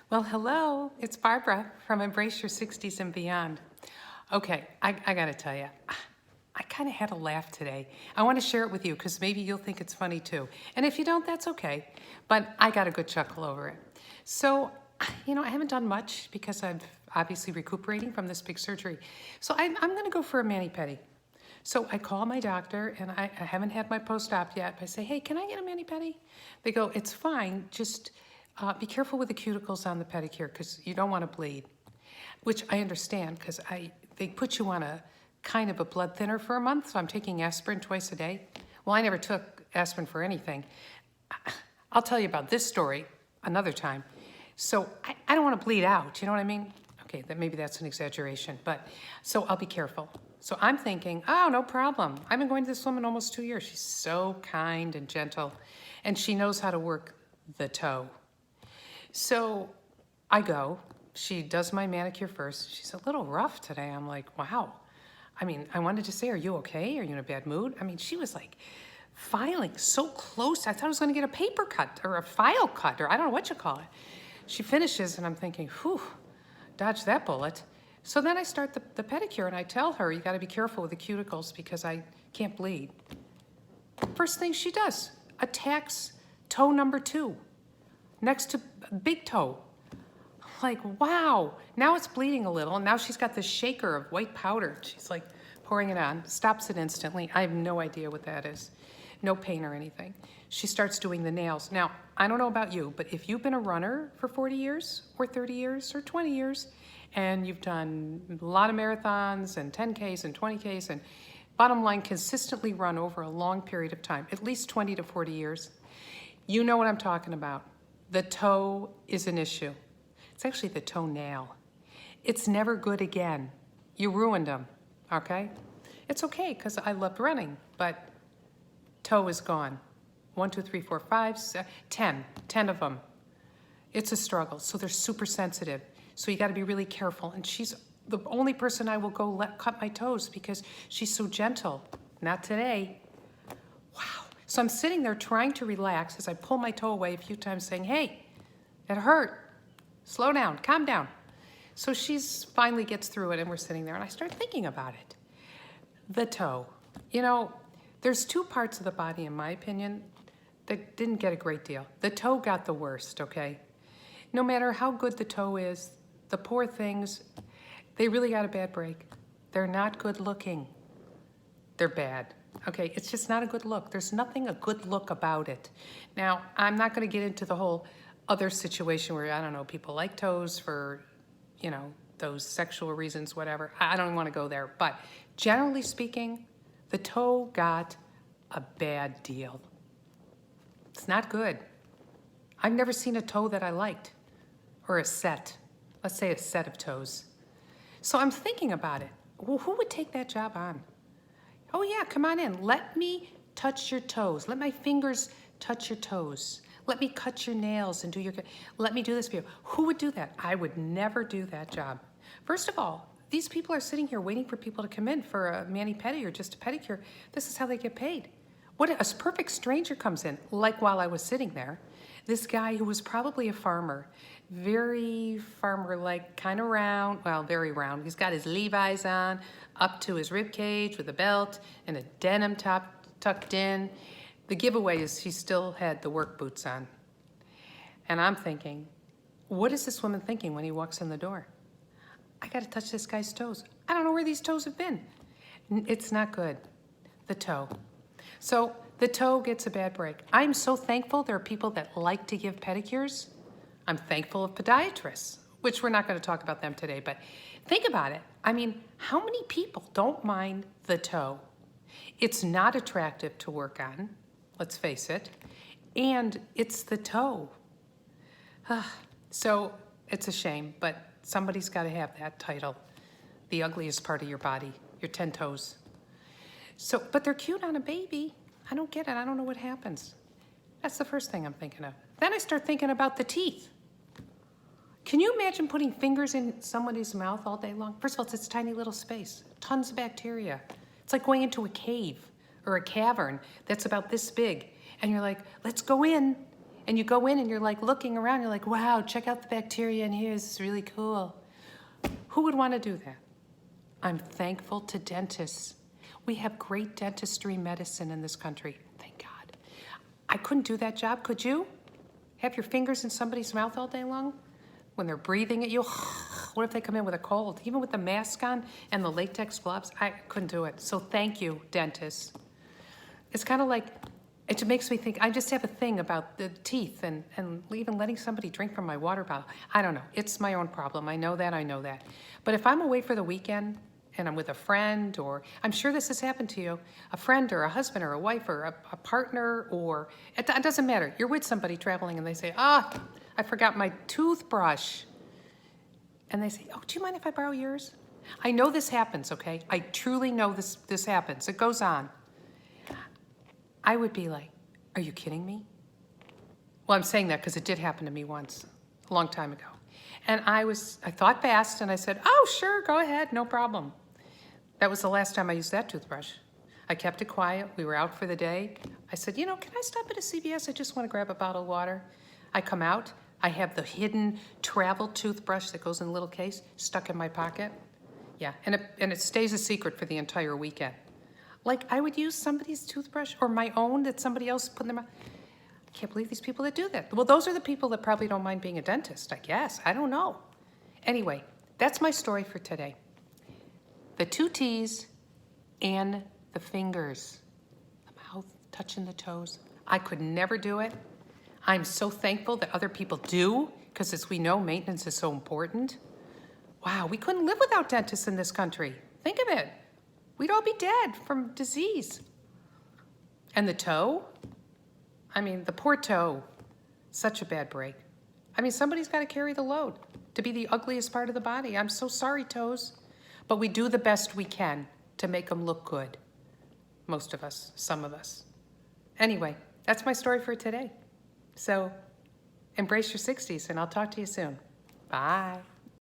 Well, hello, it's Barbara from Embrace Your 60s and Beyond. Okay, I gotta tell you, I kind of had a laugh today. I want to share it with you because maybe you'll think it's funny too. And if you don't, that's okay. But I got a good chuckle over it. So, I haven't done much because I'm obviously recuperating from this big surgery. So I'm gonna go for a mani-pedi. So I call my doctor, and I haven't had my post-op yet. I say, hey, can I get a mani-pedi? They go, it's fine, just be careful with the cuticles on the pedicure because you don't want to bleed, which I understand because they put you on a kind of a blood thinner for a month, so I'm taking aspirin twice a day. Well, I never took aspirin for anything. I'll tell you about this story another time. So I don't want to bleed out, you know what I mean? Okay, maybe that's an exaggeration, but so I'll be careful. So I'm thinking, oh, no problem. I've been going to this woman almost 2 years. She's so kind and gentle, and she knows how to work the toe. So I go, she does my manicure first. She's a little rough today. I'm like, wow. I mean, I wanted to say, are you okay? Are you in a bad mood? I mean, she was like filing so close. I thought I was gonna get a paper cut or a file cut, or I don't know what you call it. She finishes and I'm thinking, whew, dodge that bullet. So then I start the pedicure and I tell her, you gotta be careful with the cuticles because I can't bleed. First thing she does, attacks toe number 2 next to big toe. Like, wow, now it's bleeding a little. And now she's got this shaker of white powder. She's like pouring it on, stops it instantly. I have no idea what that is. No pain or anything. She starts doing the nails. Now, I don't know about you, but if you've been a runner for 40 years or 30 years or 20 years, and you've done a lot of marathons and 10Ks and 20Ks, and bottom line, consistently run over a long period of time, at least 20 to 40 years, you know what I'm talking about. The toe is an issue. It's actually the toenail. It's never good again. You ruined them, okay? It's okay, because I loved running, but toe is gone. 1, 2, 3, 4, 5, 6, 10 of them. It's a struggle, so they're super sensitive. So you gotta be really careful. And she's the only person I will go cut my toes because she's so gentle. Not today. Wow. So I'm sitting there trying to relax as I pull my toe away a few times saying, hey, it hurt. Slow down, calm down. So she's finally gets through it and we're sitting there and I start thinking about it. The toe. There's 2 parts of the body, in my opinion, that didn't get a great deal. The toe got the worst, okay? No matter how good the toe is, the poor things, they really got a bad break. They're not good looking. They're bad. Okay, it's just not a good look. There's nothing a good look about it. Now, I'm not gonna get into the whole other situation where, I don't know, people like toes for, those sexual reasons, whatever. I don't want to go there. But generally speaking, the toe got a bad deal. It's not good. I've never seen a toe that I liked, or a set. Let's say a set of toes. So I'm thinking about it. Well, who would take that job on? Oh yeah, come on in. Let me touch your toes. Let my fingers touch your toes. Let me cut your nails and let me do this for you. Who would do that? I would never do that job. First of all, these people are sitting here waiting for people to come in for a mani-pedi or just a pedicure. This is how they get paid. What a perfect stranger comes in, like while I was sitting there. This guy who was probably a farmer, very farmer-like, kind of round, well, very round. He's got his Levi's on, up to his rib cage with a belt and a denim top tucked in. The giveaway is he still had the work boots on. And I'm thinking, what is this woman thinking when he walks in the door? I gotta touch this guy's toes. I don't know where these toes have been. It's not good, the toe. So the toe gets a bad break. I'm so thankful there are people that like to give pedicures. I'm thankful of podiatrists, which we're not gonna talk about them today, but think about it. I mean, how many people don't mind the toe? It's not attractive to work on, let's face it, and it's the toe. So it's a shame, but somebody's gotta have that title, the ugliest part of your body, your 10 toes. So, but they're cute on a baby. I don't get it, I don't know what happens. That's the first thing I'm thinking of. Then I start thinking about the teeth. Can you imagine putting fingers in somebody's mouth all day long? First of all, it's this tiny little space, tons of bacteria. It's like going into a cave or a cavern that's about this big. And you're like, let's go in. And you go in and you're like looking around, you're like, wow, check out the bacteria in here, this is really cool. Who would want to do that? I'm thankful to dentists. We have great dentistry medicine in this country, thank God. I couldn't do that job, could you? Have your fingers in somebody's mouth all day long? When they're breathing at you, what if they come in with a cold? Even with the mask on and the latex gloves, I couldn't do it. So thank you, dentists. It's kind of like, it makes me think, I just have a thing about the teeth and even letting somebody drink from my water bottle. I don't know, it's my own problem. I know that. But if I'm away for the weekend and I'm with a friend, or I'm sure this has happened to you, a friend or a husband or a wife or a partner, or it doesn't matter. You're with somebody traveling and they say, I forgot my toothbrush. And they say, oh, do you mind if I borrow yours? I know this happens, okay? I truly know this happens. It goes on. I would be like, are you kidding me? Well, I'm saying that because it did happen to me once, a long time ago. And I thought fast and I said, oh, sure, go ahead, no problem. That was the last time I used that toothbrush. I kept it quiet. We were out for the day. I said, can I stop at a CVS? I just want to grab a bottle of water. I come out. I have the hidden travel toothbrush that goes in a little case stuck in my pocket. Yeah, and it stays a secret for the entire weekend. Like, I would use somebody's toothbrush or my own that somebody else put in their mouth. I can't believe these people that do that. Well, those are the people that probably don't mind being a dentist, I guess. I don't know. Anyway, that's my story for today. The 2 T's and the fingers, the mouth, touching the toes. I could never do it. I'm so thankful that other people do, because as we know, maintenance is so important. Wow, we couldn't live without dentists in this country. Think of it. We'd all be dead from disease. And the toe? I mean, the poor toe. Such a bad break. I mean, somebody's got to carry the load to be the ugliest part of the body. I'm so sorry, toes. But we do the best we can to make them look good. Most of us, some of us. Anyway, that's my story for today. So embrace your 60s, and I'll talk to you soon. Bye.